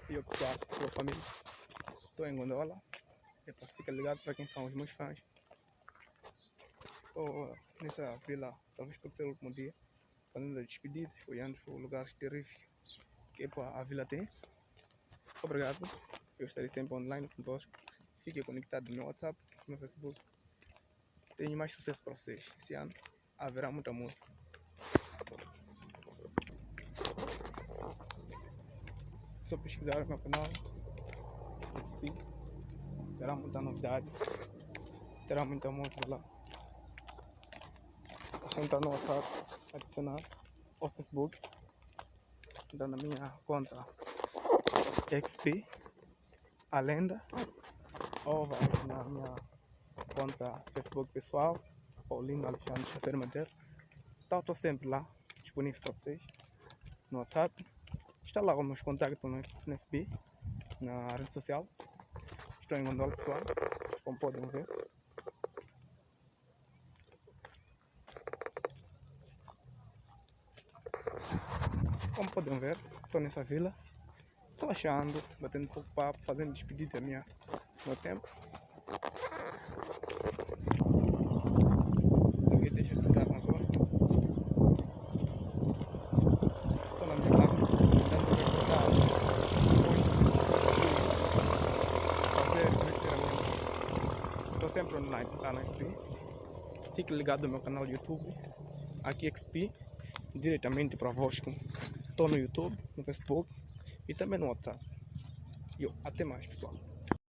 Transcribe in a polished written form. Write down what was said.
E eu pessoal, sua família. Estou em Gondola. Epa, fica ligado para quem são os meus fãs. Estou nessa vila, talvez pode ser o último dia, fazendo as despedidas, olhando os lugares terríficos que epa, a vila tem. Obrigado. Eu estarei sempre online convosco. Fiquem conectados no meu WhatsApp, no meu Facebook. Tenho mais sucesso para vocês. Esse ano haverá muita música. Só pesquisar no meu canal. Terá muita novidade. Terá muita música lá. É só entrar no WhatsApp, adicionar ao Facebook, entrar na minha conta XP, a lenda, ou vai na minha conta Facebook pessoal, Paulinho Alexandre Chafer Madeira. Então estou sempre lá, disponível para vocês, no WhatsApp. Está lá os meus contactos no FB, na rede social. Estou em Gondola, pessoal, como podem ver. Como podem ver, estou nessa vila, relaxando, batendo um pouco de papo, fazendo despedida do meu tempo. Ninguém deixa de estar na zona. Estou na minha cama, tentando recordar fazer crescer a minha música. Estou sempre online, lá no XP. Fique ligado no meu canal do YouTube, aqui XP, diretamente para Vosco. Estou no YouTube, no Facebook e também no WhatsApp. E até mais, pessoal.